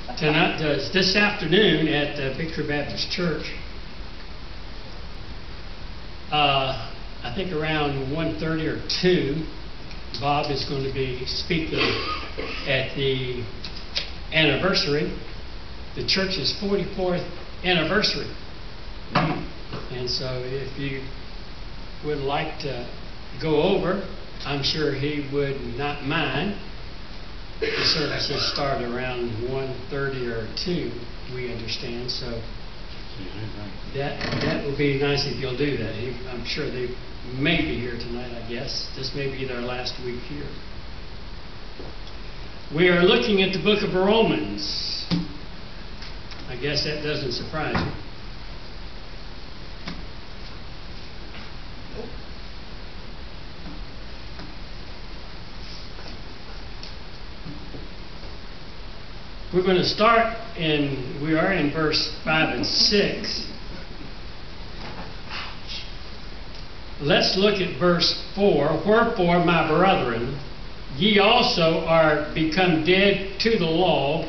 Tonight, this afternoon at Victory Baptist Church, I think around 1:30 or 2, Bob is going to be speaking at the anniversary, the church's 44th anniversary. And so if you would like to go over, I'm sure he would not mind. The services start around 1:30 or 2, we understand, so that would be nice if you'll do that. I'm sure they may be here tonight, I guess. This may be their last week here. We are looking at the book of Romans. I guess that doesn't surprise you. We're going to start we are in verse 5 and 6. Let's look at verse 4. Wherefore, my brethren, ye also are become dead to the law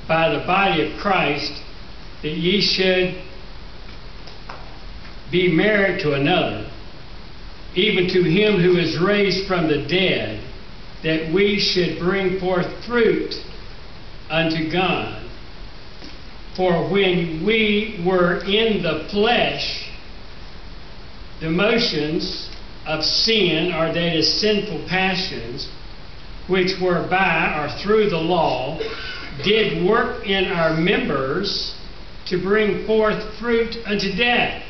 by the body of Christ, that ye should be married to another, even to him who is raised from the dead, that we should bring forth fruit unto God. For when we were in the flesh, the motions of sin, or that is sinful passions, which were by or through the law, did work in our members to bring forth fruit unto death.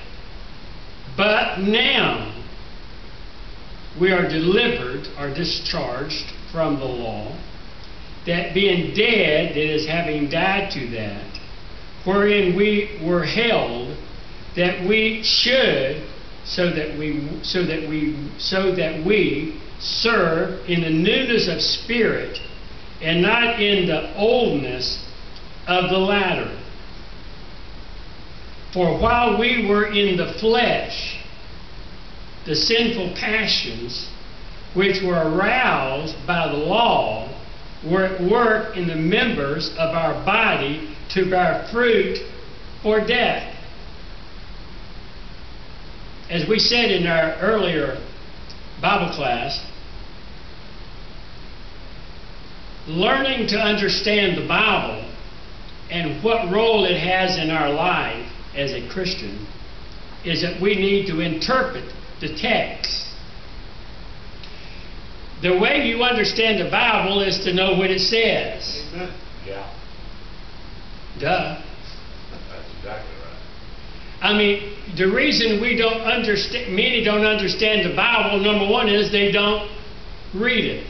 But now we are delivered or discharged from the law, that being dead, that is, having died to that, wherein we were held, that we should, so that we serve in the newness of spirit, and not in the oldness of the latter. For while we were in the flesh, the sinful passions, which were aroused by the law, were at work in the members of our body to bear fruit for death. As we said in our earlier Bible class, learning to understand the Bible and what role it has in our life as a Christian is that we need to interpret the text. The way you understand the Bible is to know what it says. Amen. Yeah. Duh. That's exactly right. I mean, the reason many don't understand the Bible, number one, is they don't read it.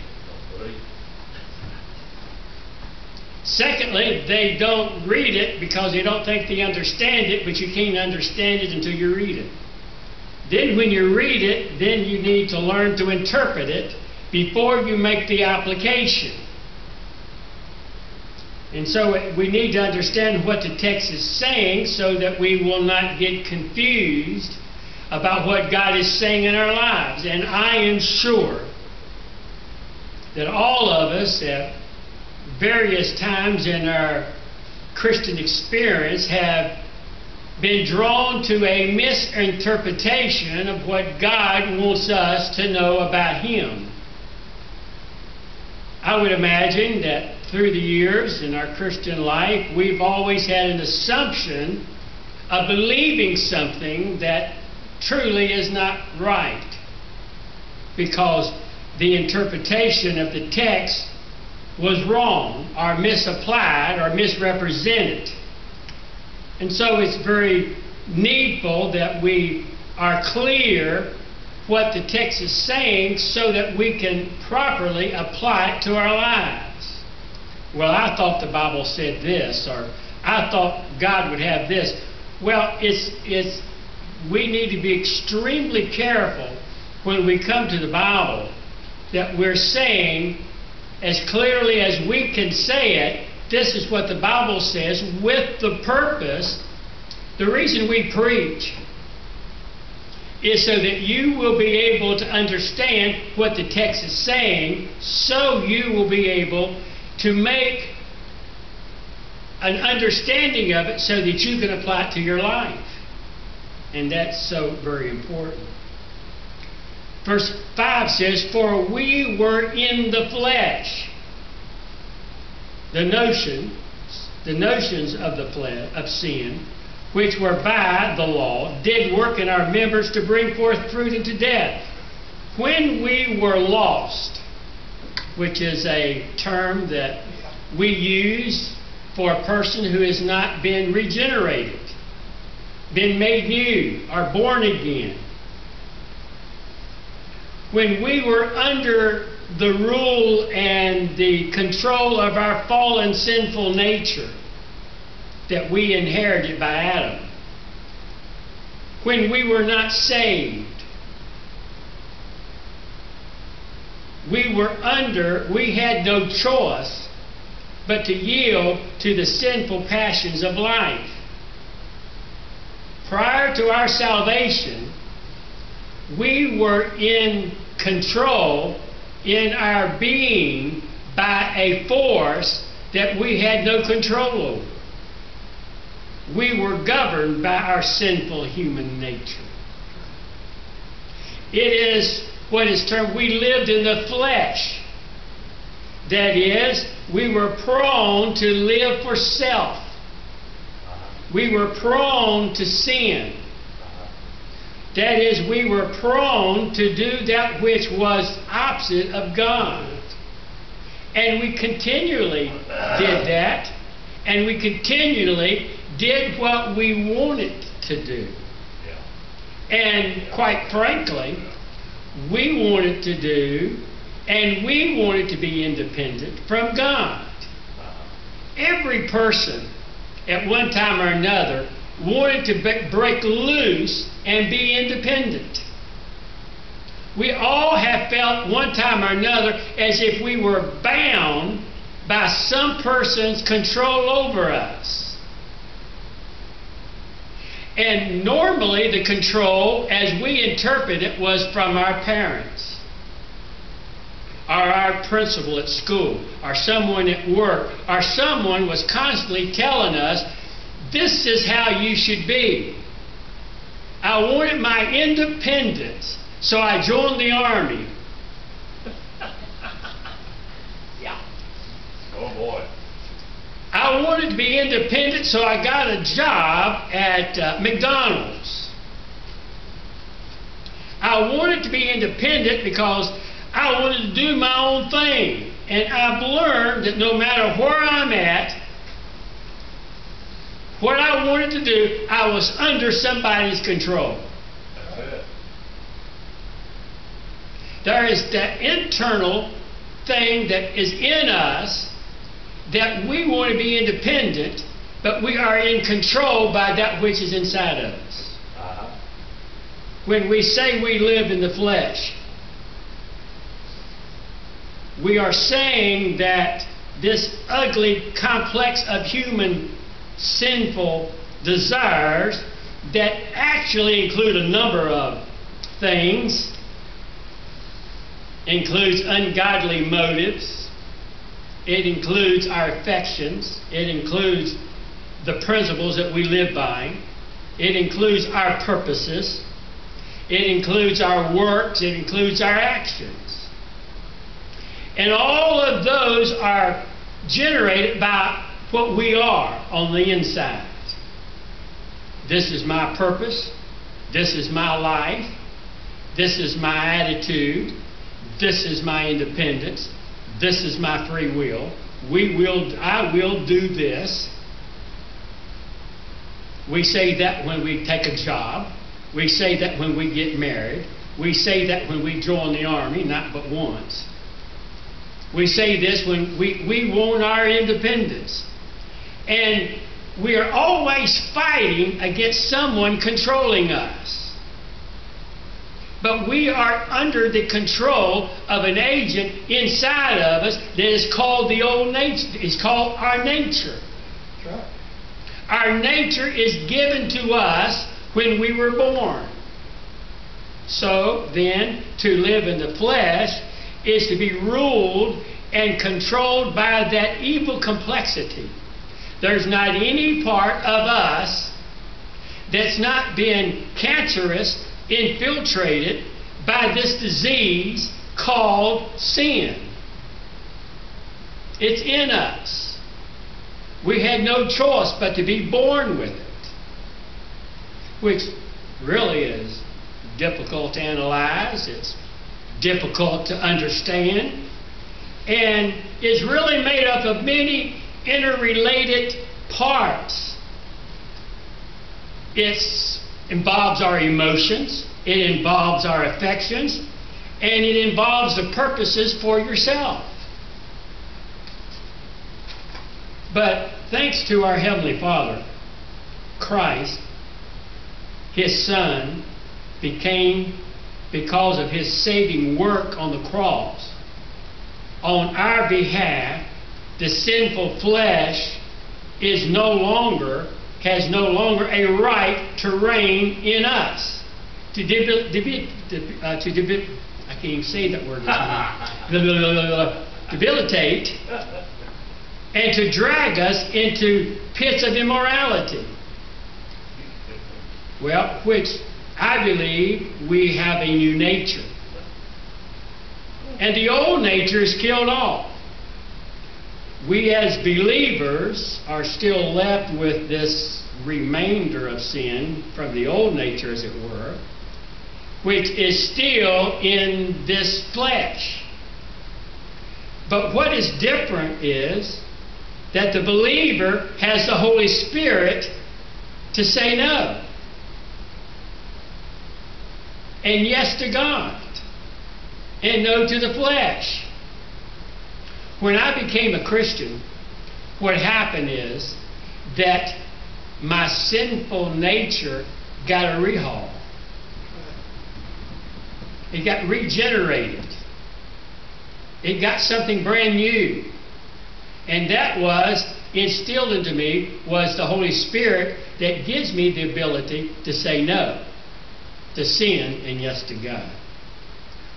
Secondly, they don't read it because they don't think they understand it, but you can't understand it until you read it. Then when you read it, then you need to learn to interpret it before you make the application. And so we need to understand what the text is saying so that we will not get confused about what God is saying in our lives. And I am sure that all of us at various times in our Christian experience have been drawn to a misinterpretation of what God wants us to know about Him. I would imagine that through the years in our Christian life, we've always had an assumption of believing something that truly is not right, because the interpretation of the text was wrong or misapplied or misrepresented. And so it's very needful that we are clear what the text is saying so that we can properly apply it to our lives. Well, I thought the Bible said this, or I thought God would have this. Well, we need to be extremely careful when we come to the Bible that we're saying as clearly as we can say it, this is what the Bible says, with the purpose. The reason we preach is so that you will be able to understand what the text is saying, so you will be able to make an understanding of it so that you can apply it to your life. And that's so very important. Verse 5 says, "For we were in the flesh." The notions of the flesh, of sin, which were by the law, did work in our members to bring forth fruit unto death. When we were lost, which is a term that we use for a person who has not been regenerated, been made new, or born again. When we were under the rule and the control of our fallen sinful nature that we inherited by Adam. When we were not saved. We had no choice but to yield to the sinful passions of life. Prior to our salvation, we were in control in our being by a force that we had no control over. We were governed by our sinful human nature. It is what is termed, we lived in the flesh. That is, we were prone to live for self. We were prone to sin. That is, we were prone to do that which was opposite of God. And we continually did that, and we continually did what we wanted to do. And quite frankly, we wanted to do, and we wanted to be independent from God. Every person at one time or another wanted to break loose and be independent. We all have felt one time or another as if we were bound by some person's control over us. And normally the control, as we interpret it, was from our parents, or our principal at school, or someone at work, or someone was constantly telling us, this is how you should be. I wanted my independence, so I joined the army. Yeah. Oh boy. I wanted to be independent, so I got a job at McDonald's. I wanted to be independent because I wanted to do my own thing. And I've learned that no matter where I'm at, what I wanted to do, I was under somebody's control. That's it. There is that internal thing that is in us that we want to be independent, but we are in control by that which is inside of us. When we say we live in the flesh, we are saying that this ugly complex of human sinful desires that actually include a number of things, includes ungodly motives, it includes our affections, it includes the principles that we live by, it includes our purposes, it includes our works, it includes our actions. And all of those are generated by what we are on the inside. This is my purpose, this is my life, this is my attitude, this is my independence, this is my free will. I will do this. We say that when we take a job. We say that when we get married. We say that when we join the army, not but once. We say this when we want our independence. And we are always fighting against someone controlling us. But we are under the control of an agent inside of us that is called the old nature. It's called our nature. That's right. Our nature is given to us when we were born. So then, to live in the flesh is to be ruled and controlled by that evil complexity. There's not any part of us that's not been cancerous, infiltrated by this disease called sin. It's in us. We had no choice but to be born with it, which really is difficult to analyze. It's difficult to understand, and is really made up of many interrelated parts. It involves our emotions, it involves our affections, and it involves the purposes for yourself. But thanks to our Heavenly Father, Christ, His Son, became, because of His saving work on the cross, on our behalf, the sinful flesh has no longer a right to reign in us. I can't even say that word. Debilitate and to drag us into pits of immorality. Well, which I believe we have a new nature. And the old nature is killed off. We as believers are still left with this remainder of sin from the old nature, as it were, which is still in this flesh. But what is different is that the believer has the Holy Spirit to say no and yes to God and no to the flesh. When I became a Christian, what happened is that my sinful nature got a rehaul. It got regenerated. It got something brand new. And that was instilled into me was the Holy Spirit that gives me the ability to say no to sin and yes to God.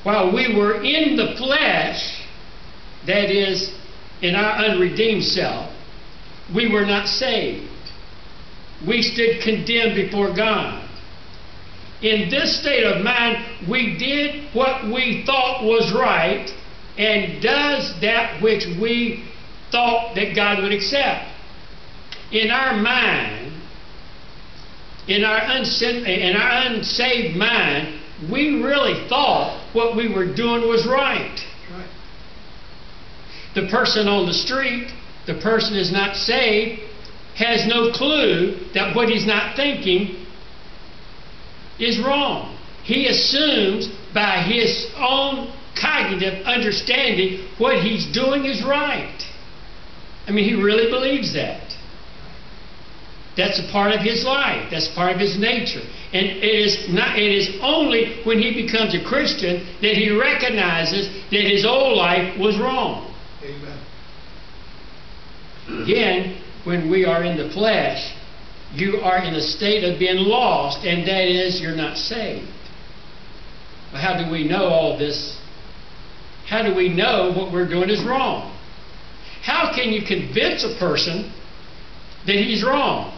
While we were in the flesh, that is, in our unredeemed self, we were not saved. We stood condemned before God. In this state of mind, we did what we thought was right and does that which we thought that God would accept. In our mind, in our unsaved mind, we really thought what we were doing was right. The person on the street, the person is not saved, has no clue that what he's not thinking is wrong. He assumes by his own cognitive understanding what he's doing is right. I mean, he really believes that. That's a part of his life. That's part of his nature. And it is only when he becomes a Christian that he recognizes that his old life was wrong. Amen. Again, when we are in the flesh, you are in a state of being lost, and that is, you're not saved. Well, how do we know all this? How do we know what we're doing is wrong? How can you convince a person that he's wrong?